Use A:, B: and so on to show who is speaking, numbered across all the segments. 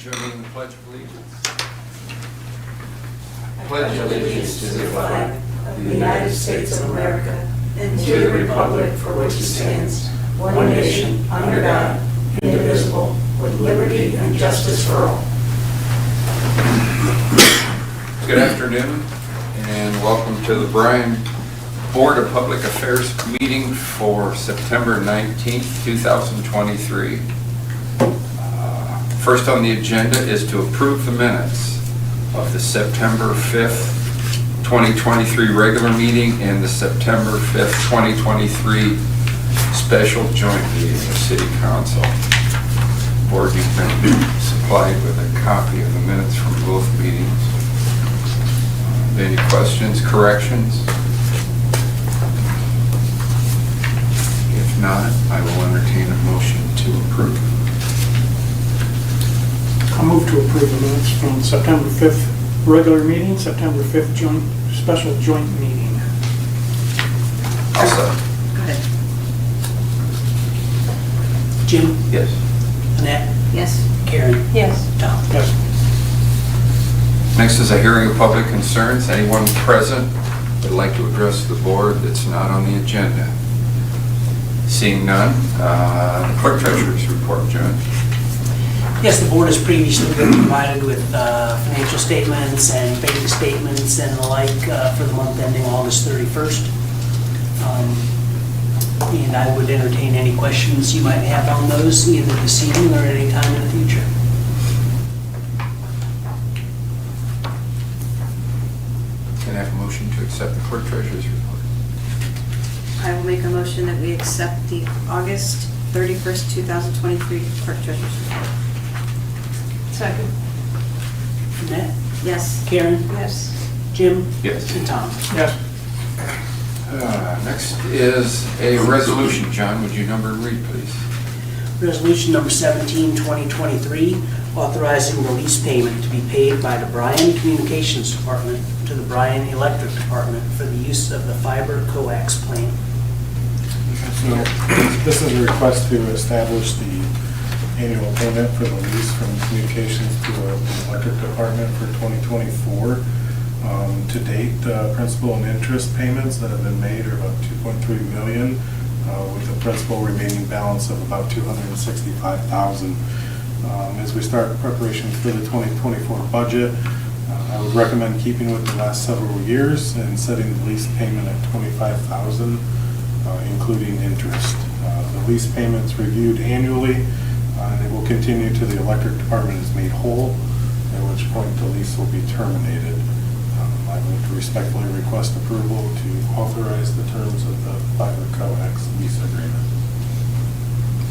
A: Join me in the Pledge of Allegiance.
B: I pledge allegiance to the flag of the United States of America and to the republic for which it stands, one nation, under God, indivisible, with liberty and justice for all.
A: Good afternoon and welcome to the Bryan Board of Public Affairs meeting for September 19th, 2023. First on the agenda is to approve the minutes of the September 5th, 2023 regular meeting and the September 5th, 2023 special joint meeting of City Council. Board, you've been supplied with a copy of the minutes from both meetings. Any questions, corrections? If not, I will entertain a motion to approve.
C: I'll move to approve the minutes from September 5th regular meeting, September 5th special joint meeting.
A: I'll second.
B: Go ahead.
D: Jim?
A: Yes.
D: Annette?
B: Yes.
D: Karen?
B: Yes.
D: Tom?
C: Yes.
A: Next is a hearing of public concerns. Anyone present would like to address the board that's not on the agenda? Seeing none, the Clerk-Treasurer's Report, John.
D: Yes, the board has previously been provided with financial statements and bank statements and the like for the month ending August 31st. And I would entertain any questions you might have on those either this evening or at any time in the future.
A: Can I have a motion to accept the Clerk-Treasurer's Report?
E: I will make a motion that we accept the August 31st, 2023 Clerk-Treasurer's Report.
B: Second.
D: Annette?
E: Yes.
D: Karen?
B: Yes.
D: Jim?
A: Yes.
D: And Tom?
C: Yes.
A: Next is a resolution. John, would you number and read, please?
D: Resolution number 17, 2023, authorizing the lease payment to be paid by the Bryan Communications Department to the Bryan Electric Department for the use of the fiber-coax plant.
F: So this is a request to establish the annual payment for the lease from communications to the electric department for 2024. To date, principal and interest payments that have been made are about $2.3 million, with a principal remaining balance of about $265,000. As we start preparations for the 2024 budget, I would recommend keeping with the last several years and setting the lease payment at $25,000, including interest. The lease payment's reviewed annually, and it will continue till the electric department is made whole, at which point the lease will be terminated. I would respectfully request approval to authorize the terms of the fiber-coax lease agreement.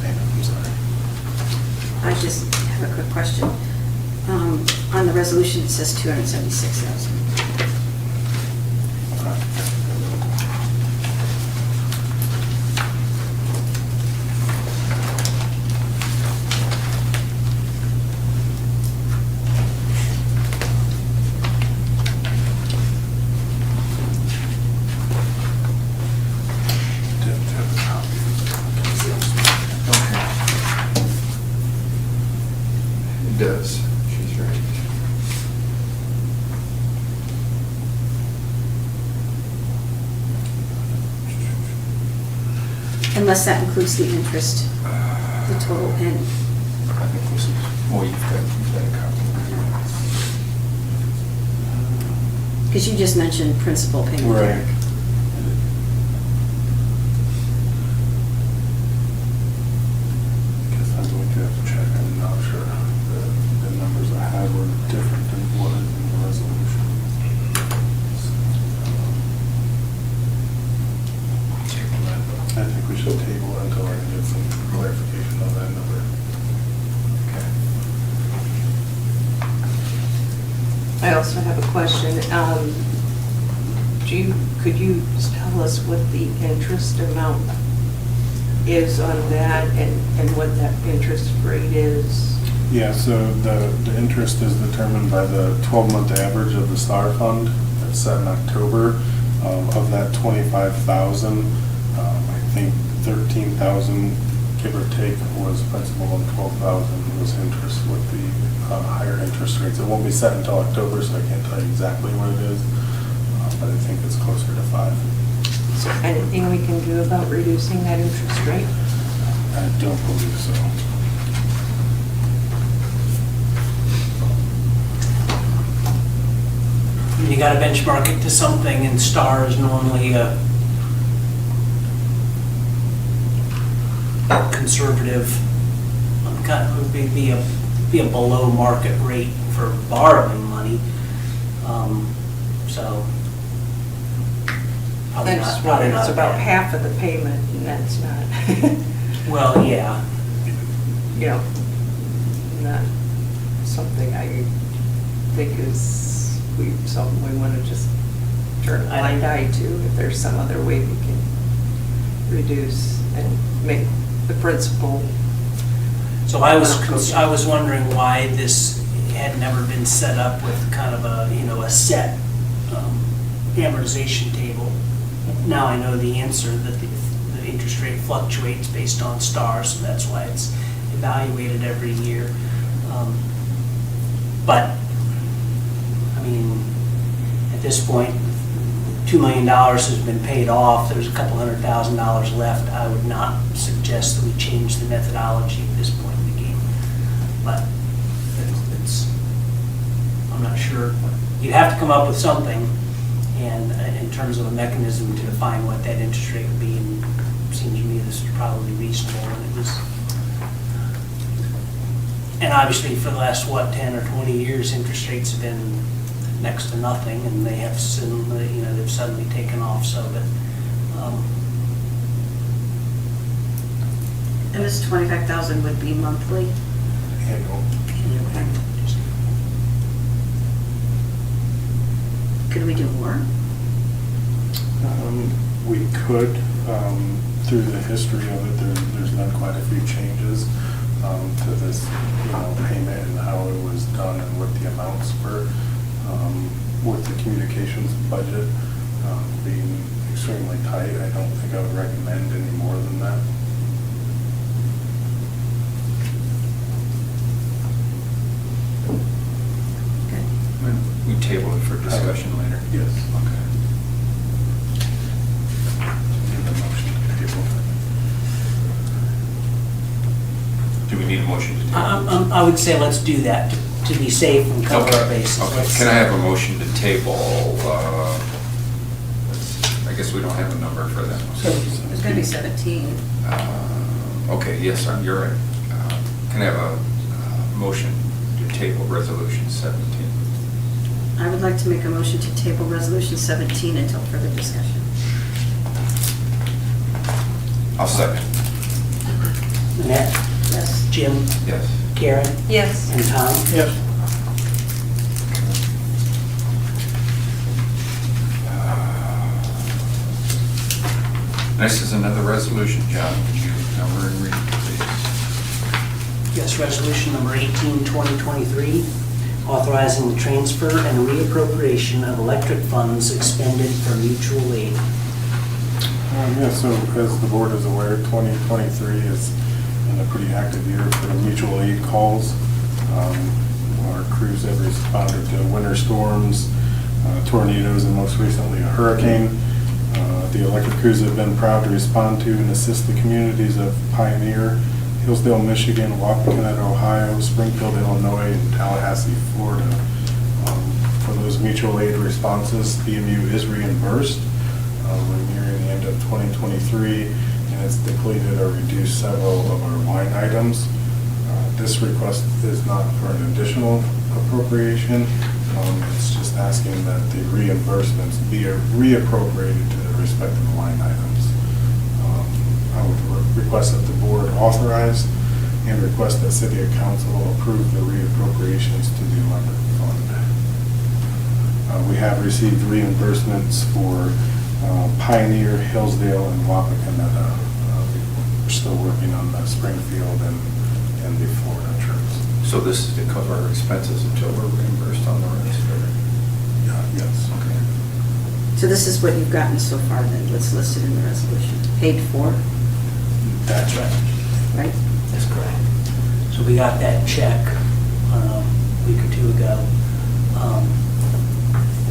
F: Payment, I'm sorry.
E: I just have a quick question. On the resolution, it says $276,000.
A: It does. She's right.
E: Unless that includes the interest, the total in.
A: I think this is, well, you've got a copy.
E: Because you just mentioned principal payment there.
F: Right. I guess I'm going to have to check. I'm not sure. The numbers I had were different than what is in the resolution. I think we should table it until I can get some clarification on that number.
A: Okay.
B: I also have a question. Could you tell us what the interest amount is on that and what that interest rate is?
F: Yeah, so the interest is determined by the 12-month average of the STAR fund that's set in October. Of that 25,000, I think 13,000 give or take, was principal and 12,000 was interest with the higher interest rates. It won't be set until October, so I can't tell you exactly what it is, but I think it's closer to 5.
B: Is there anything we can do about reducing that interest rate?
F: I don't believe so.
D: You got to benchmark it to something, and Star is normally a conservative, kind of be a below market rate for borrowing money. So probably
B: That's
D: not, probably
B: it's
D: not
B: about
D: bad.
B: half of the payment, and that's not,
D: Well, yeah.
B: you know, not something I think is something we want to just turn a blind eye to. If there's some other way we can reduce and make the principal.
D: So I was wondering why this had never been set up with kind of a, a set amortization table. Now I know the answer, that the interest rate fluctuates based on Star, so that's why it's evaluated every year. But, I mean, at this point, $2 million has been paid off, there's a couple $100,000 left. I would not suggest that we change the methodology at this point in the game. But I'm not sure. You'd have to come up with something, and in terms of a mechanism to define what that interest rate would be, and it seems to me this is probably reasonable. And obviously for the last, 10 or 20 years, interest rates have been next to nothing, and they have suddenly, they've suddenly taken off, so that,
E: And this 25,000 would be monthly?
F: Annual.
E: Could we do more?
F: We could, through the history of it, there's been quite a few changes to this, payment and how it was done and what the amounts were. With the communications budget being extremely tight, I don't think I would recommend any more than that.
E: Okay.
A: We table it for discussion later.
F: Yes.
A: Okay.
F: Need a motion to table.
A: Do we need a motion to table?
D: I would say let's do that to be safe and cover our bases.
A: Okay,
D: Let's-
A: can I have a motion to table, I guess we don't have a number for that.
E: It's going to be 17.
A: Okay, yes, you're right. Can I have a motion to table resolution 17?
E: I would like to make a motion to table resolution 17 until further discussion.
A: I'll second.
D: Annette,
E: Yes.
D: Jim,
A: Yes.
D: Karen,
B: Yes.
D: and Tom.
C: Yes.
A: Next is another resolution, John. Would you number and read, please?
D: Yes, resolution number 18, 2023, authorizing the transfer and reappropriation of electric funds expended for mutual aid.
F: So as the board is aware, 2023 is been a pretty active year for mutual aid calls. Our crews have responded to winter storms, tornadoes, and most recently a hurricane. The electric crews have been proud to respond to and assist the communities of Pioneer, Hillsdale, Michigan, Wapakoneta, Ohio, Springfield, Illinois, and Tallahassee, Florida. For those mutual aid responses, BMU is reimbursed. We're nearing the end of 2023, and it's depleted or reduced several of our line items. This request is not for an additional appropriation. It's just asking that the reimbursements be reappropriated to the respective line items. I would request that the board authorize and request that City Council approve the reappropriations to the electric fund. We have received reimbursements for Pioneer, Hillsdale, and Wapakoneta. We're still working on the Springfield and the Florida trips.
A: So this is to cover our expenses until we're reimbursed on the rest, or?
F: Yes.
A: Okay.
E: So this is what you've gotten so far then, what's listed in the resolution? Paid for?
F: That's right.
E: right?
D: That's correct. So we got that check a week or two ago.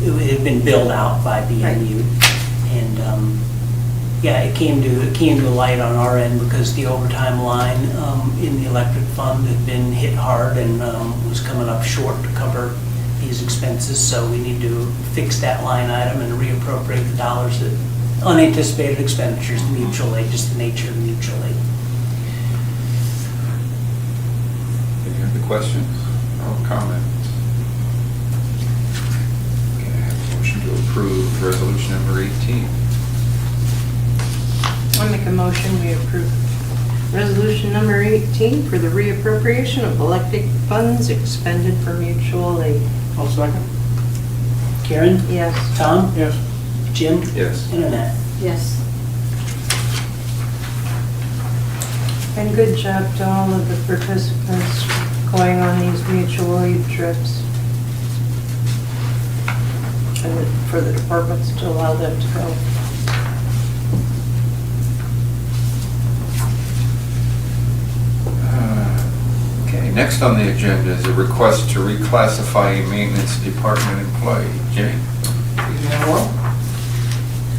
D: It had been billed out by BNU. And, yeah, it came to light on our end because the overtime line in the electric fund had been hit hard and was coming up short to cover these expenses. So we need to fix that line item and reappropriate the dollars that unanticipated expenditures, mutual aid, just the nature of mutual aid.
A: Any other questions or comments? Can I have a motion to approve resolution number 18?
B: I make a motion, we approve resolution number 18 for the reappropriation of electric funds expended for mutual aid.
C: I'll second.
D: Karen?
B: Yes.
D: Tom?
C: Yes.
D: Jim?
A: Yes.
D: And Annette?
E: Yes.
B: And good job to all of the participants going on these mutual aid trips. And for the departments to allow them to go.
A: Okay, next on the agenda is a request to reclassify a maintenance department employee. Jimmy?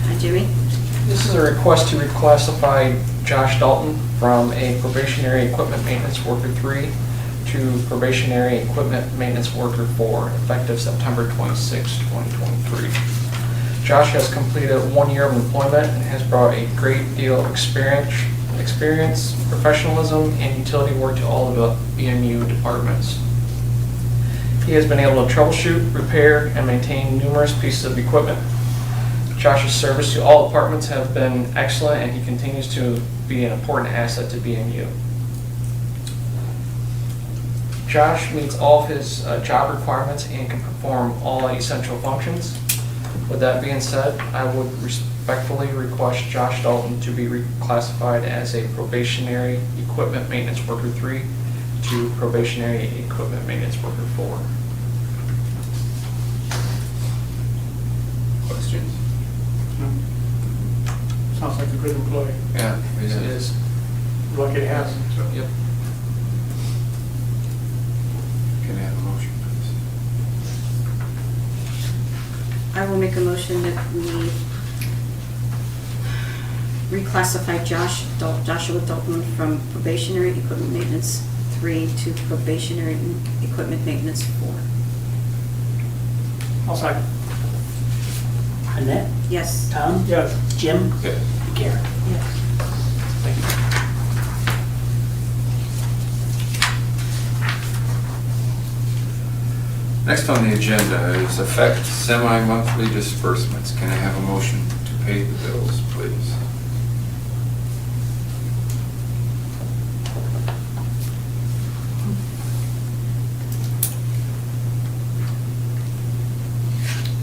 E: Hi, Jimmy.
G: This is a request to reclassify Josh Dalton from a probationary equipment maintenance worker 3 to probationary equipment maintenance worker 4, effective September 26, 2023. Josh has completed 1 year of employment and has brought a great deal of experience, professionalism, and utility work to all of the BMU departments. He has been able to troubleshoot, repair, and maintain numerous pieces of equipment. Josh's service to all departments have been excellent, and he continues to be an important asset to BMU. Josh meets all of his job requirements and can perform all essential functions. With that being said, I would respectfully request Josh Dalton to be reclassified as a probationary equipment maintenance worker 3 to probationary equipment maintenance worker 4.
A: Questions?
C: Sounds like a good employee.
A: Yeah,
G: It is.
C: Lucky to have him, so.
G: Yep.
A: Can I have a motion, please?
E: I will make a motion that we reclassify Joshua Dalton from probationary equipment maintenance 3 to probationary equipment maintenance 4.
C: I'll second.
D: Annette?
E: Yes.
D: Tom?
C: Yes.
D: Jim?
A: Yes.
D: And Karen?
B: Yes.
D: Thank you.
A: Next on the agenda is affect semi-monthly disbursements. Can I have a motion to pay the bills, please?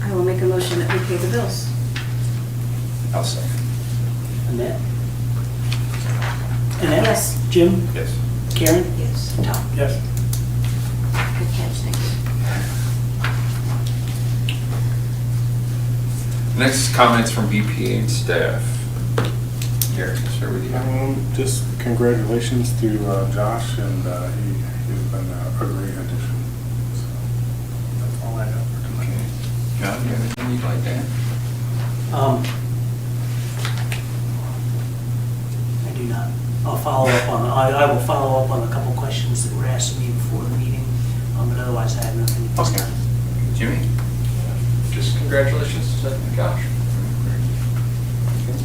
E: I will make a motion that we pay the bills.
A: I'll second.
D: Annette? Annette?
E: Yes.
D: Jim?
A: Yes.
D: Karen?
E: Yes.
D: Tom?
C: Yes.
E: Good catch, thank you.
F: Next, comments from BPA and staff.
A: Gary, start with you.
F: Just congratulations to Josh, and he's been a great addition. So that's all I have for tonight.
A: Okay. John, you have anything you'd like to add?
D: I do not. I will follow up on a couple questions that were asked of me before the meeting, but otherwise I have nothing at this
A: Okay.
D: time.
A: Jimmy?
G: Just congratulations to Josh.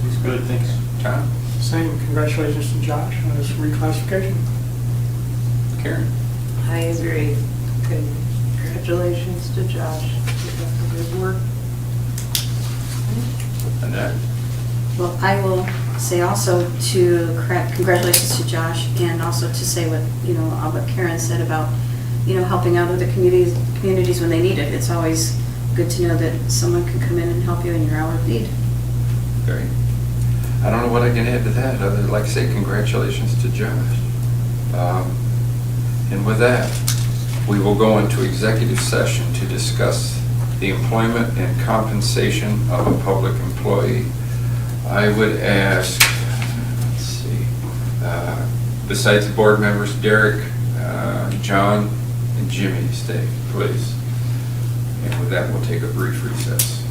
A: He's good, thanks. Tom?
C: Same, congratulations to Josh on his reclassification.
A: Karen?
B: I agree. Congratulations to Josh. Keep up the good work.
A: Annette?
E: Well, I will say also to congratulations to Josh, and also to say what Karen said about, helping out other communities when they need it. It's always good to know that someone can come in and help you in your hour of need.
A: Great. I don't know what I can add to that, other than, like I say, congratulations to Josh. And with that, we will go into executive session to discuss the employment and compensation of a public employee. I would ask, let's see, besides the board members, Derek, John, and Jimmy stay, please. And with that, we'll take a brief recess.